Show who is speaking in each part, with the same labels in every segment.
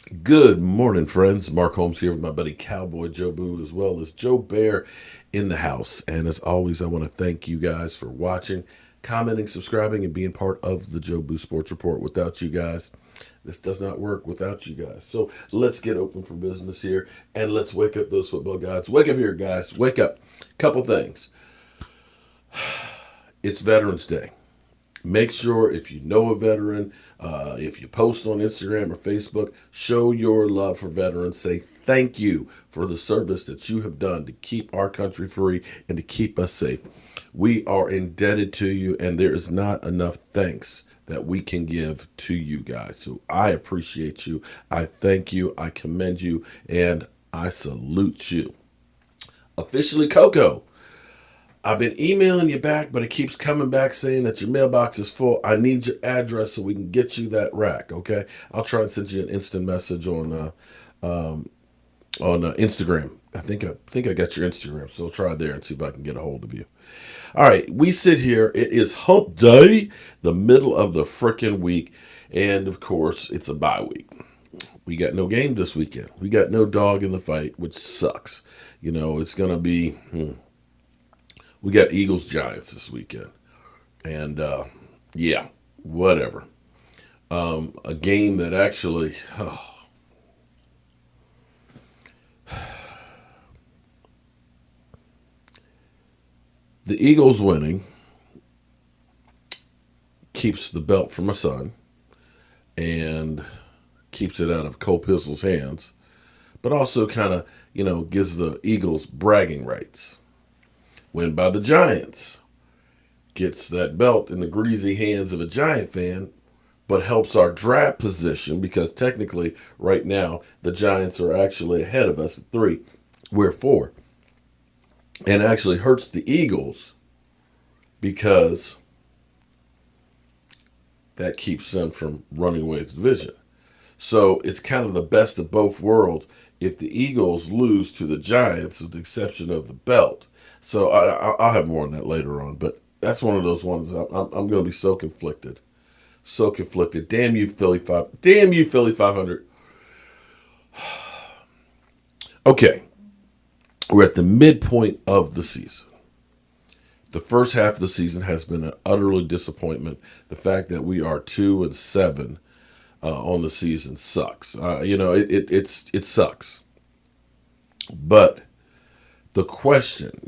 Speaker 1: Good morning, friends. Mark Holmes here with my buddy Cowboy Joe Boo, as well as Joe Bear in the house. And as always, I want to thank you guys for watching, commenting, subscribing, and being part of the Joe Boo Sports Report. Without you guys, this does not work without you guys. So let's get open for business here and let's wake up those football gods. Wake up here, guys. Wake up. Couple things. It's Veterans Day. Make sure if you know a veteran, if you post on Instagram or Facebook, show your love for veterans. Say thank you for the service that you have done to keep our country free and to keep us safe. We are indebted to you, and there is not enough thanks that we can give to you guys. So I appreciate you. I thank you. I commend you, and I salute you. Officially Coco. I've been emailing you back, but it keeps coming back saying that your mailbox is full. I need your address so we can get you that rack, okay? I'll try and send you an instant message on Instagram. I think I got your Instagram, so I'll try there and see if I can get a hold of you. All right, we sit here. It is Hump Day, the middle of the frickin' week, and of course, it's a bye week. We got no game this weekend. We got no dog in the fight, which sucks. It's gonna be. We got Eagles Giants this weekend. And yeah, whatever. A game that actually, the Eagles winning keeps the belt from my son and keeps it out of Cole Pizzle's hands, but also kind of, gives the Eagles bragging rights. Win by the Giants gets that belt in the greasy hands of a Giant fan, but helps our draft position because technically right now the Giants are actually ahead of us at 3. We're 4. And actually hurts the Eagles because that keeps them from running away with the division. So it's kind of the best of both worlds if the Eagles lose to the Giants with the exception of the belt. So I'll have more on that later on, but that's one of those ones I'm going to be so conflicted. So conflicted. Damn you, Philly 5. Damn you, Philly 500. Okay. We're at the midpoint of the season. The first half of the season has been an utterly disappointment. The fact that we are 2-7 on the season sucks. It sucks. But the question,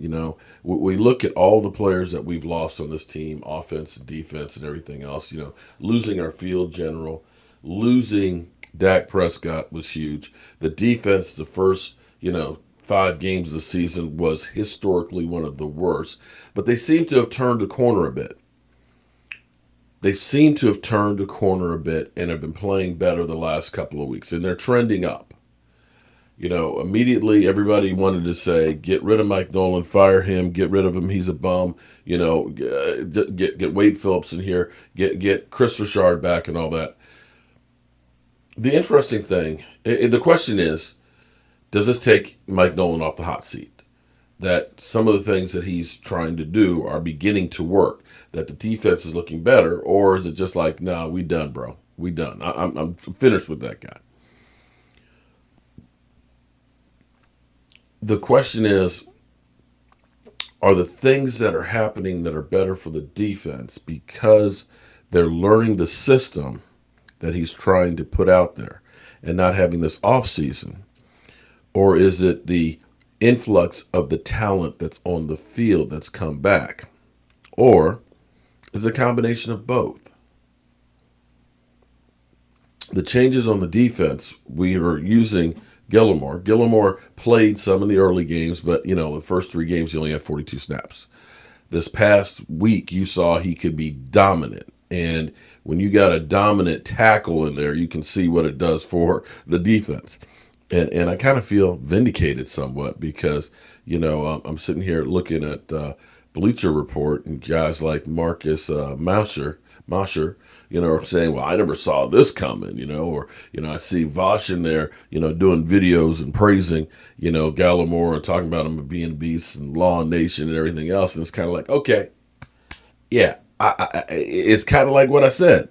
Speaker 1: we look at all the players that we've lost on this team, offense, defense, and everything else, losing our field general, losing Dak Prescott was huge. The defense, the first, 5 games of the season was historically one of the worst, but they seem to have turned the corner a bit. They seem to have turned the corner a bit and have been playing better the last couple of weeks, and they're trending up. Immediately everybody wanted to say, get rid of Mike Nolan, fire him, get rid of him, he's a bum. Get Wade Phillips in here, get Chris Richard back and all that. The interesting thing, the question is, does this take Mike Nolan off the hot seat? That some of the things that he's trying to do are beginning to work, that the defense is looking better, or is it just like, nah, we done, bro. We done. I'm finished with that guy. The question is, are the things that are happening that are better for the defense because they're learning the system that he's trying to put out there and not having this off season? Or is it the influx of the talent that's on the field that's come back? Or is it a combination of both? The changes on the defense, we were using Gilmore. Gilmore played some in the early games, but, the first 3 games he only had 42 snaps. This past week, you saw he could be dominant. And when you got a dominant tackle in there, you can see what it does for the defense. And I kind of feel vindicated somewhat because, I'm sitting here looking at Bleacher Report and guys like Marcus Mosher, are saying, well, I never saw this coming, or, I see Vosh in there, doing videos and praising, Gallimore and talking about him being beast and Law Nation and everything else. And it's kind of like, okay, yeah, it's kind of like what I said.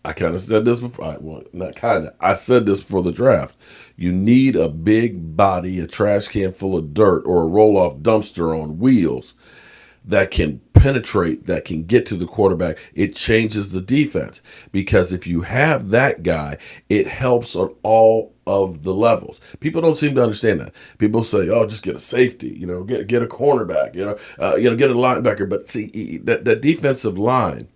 Speaker 1: I kind of said this before. Well, not kind of. I said this before the draft. You need a big body, a trash can full of dirt, or a roll-off dumpster on wheels that can penetrate, that can get to the quarterback. It changes the defense because if you have that guy, it helps on all of the levels. People don't seem to understand that. People say, "Oh, just get a safety, get a cornerback, get a linebacker." But see, that defensive line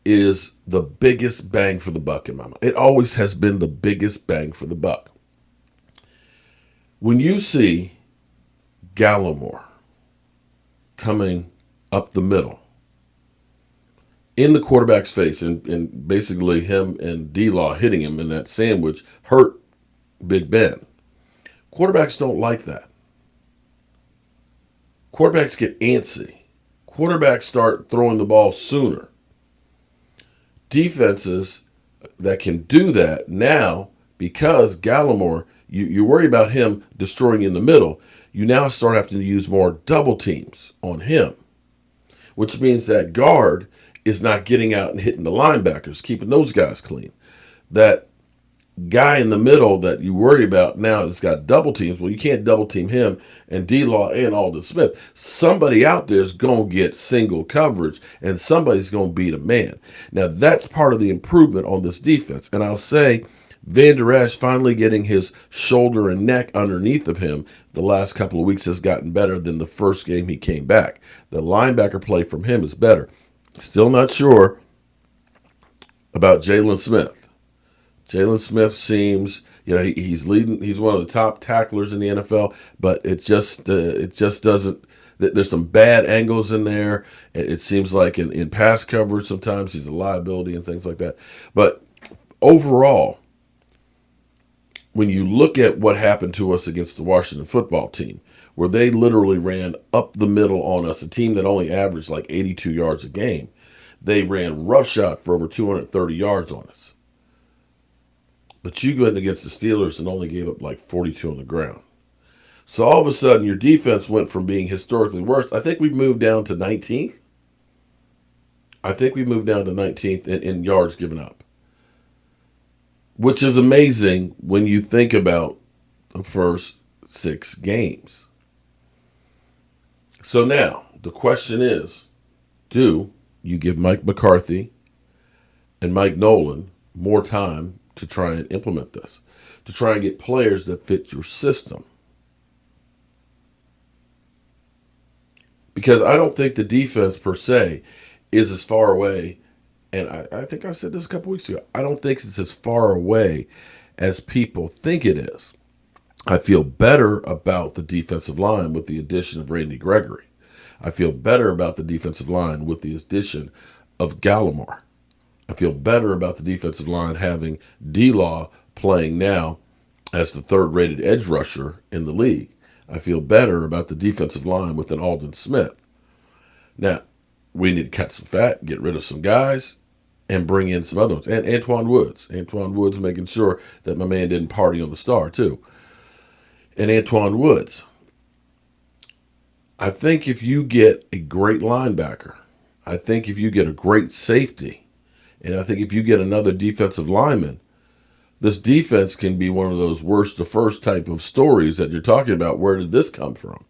Speaker 1: is the biggest bang for the buck in my mind. It always has been the biggest bang for the buck. When you see Gallimore coming up the middle in the quarterback's face, and basically him and D-Law hitting him in that sandwich hurt Big Ben. Quarterbacks don't like that. Quarterbacks get antsy. Quarterbacks start throwing the ball sooner. Defenses that can do that now, because Gallimore, you worry about him destroying in the middle, you now start having to use more double teams on him, which means that guard is not getting out and hitting the linebackers, keeping those guys clean. That guy in the middle that you worry about now has got double teams. Well, you can't double team him and D-Law and Alden Smith. Somebody out there is going to get single coverage, and somebody's going to beat a man. Now, that's part of the improvement on this defense. And I'll say Van Der Esch finally getting his shoulder and neck underneath of him the last couple of weeks has gotten better than the first game he came back. The linebacker play from him is better. Still not sure about Jalen Smith. Jalen Smith seems, he's leading. He's one of the top tacklers in the NFL, but it just doesn't. There's some bad angles in there. It seems like in pass coverage sometimes he's a liability and things like that. But overall, when you look at what happened to us against the Washington football team, where they literally ran up the middle on us, a team that only averaged like 82 yards a game, they ran roughshod for over 230 yards on us. But you went against the Steelers and only gave up like 42 on the ground. So all of a sudden, your defense went from being historically worse. I think we've moved down to 19th. I think we moved down to 19th in yards given up, which is amazing when you think about the first 6 games. So now the question is, do you give Mike McCarthy and Mike Nolan more time to try and implement this, to try and get players that fit your system? Because I don't think the defense per se is as far away, and I think I said this a couple weeks ago, I don't think it's as far away as people think it is. I feel better about the defensive line with the addition of Randy Gregory. I feel better about the defensive line with the addition of Gallimore. I feel better about the defensive line having D-Law playing now as the third-rated edge rusher in the league. I feel better about the defensive line with an Alden Smith. Now, we need to cut some fat, get rid of some guys, and bring in some other ones. And Antoine Woods. Antoine Woods making sure that my man didn't party on the star, too. And Antoine Woods. I think if you get a great linebacker, I think if you get a great safety, and I think if you get another defensive lineman, this defense can be one of those worst to first type of stories that you're talking about. Where did this come from?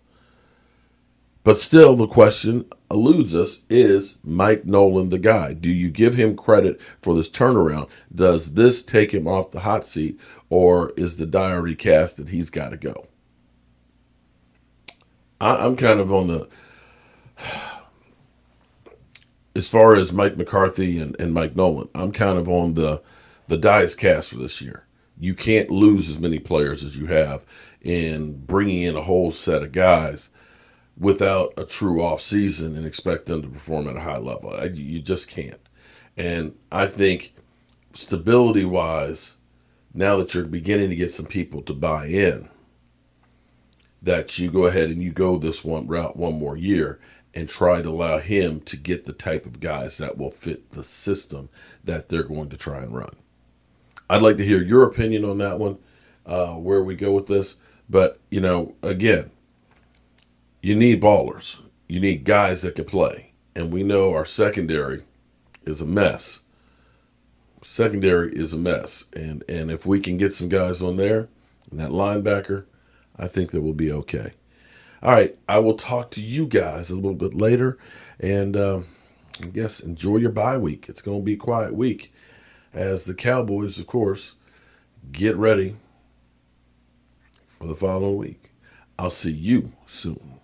Speaker 1: But still, the question eludes us, is Mike Nolan the guy? Do you give him credit for this turnaround? Does this take him off the hot seat, or is the die already cast that he's got to go? I'm kind of on the... As far as Mike McCarthy and Mike Nolan, I'm kind of on the die is cast for this year. You can't lose as many players as you have in bringing in a whole set of guys without a true off season and expect them to perform at a high level. You just can't. And I think stability-wise, now that you're beginning to get some people to buy in, that you go ahead and you go this one route one more year and try to allow him to get the type of guys that will fit the system that they're going to try and run. I'd like to hear your opinion on that one, where we go with this. But, again, you need ballers. You need guys that can play. And we know our secondary is a mess. Secondary is a mess, and if we can get some guys on there, and that linebacker, I think that we'll be okay. All right, I will talk to you guys a little bit later, and I guess enjoy your bye week. It's going to be a quiet week as the Cowboys, of course, get ready for the following week. I'll see you soon.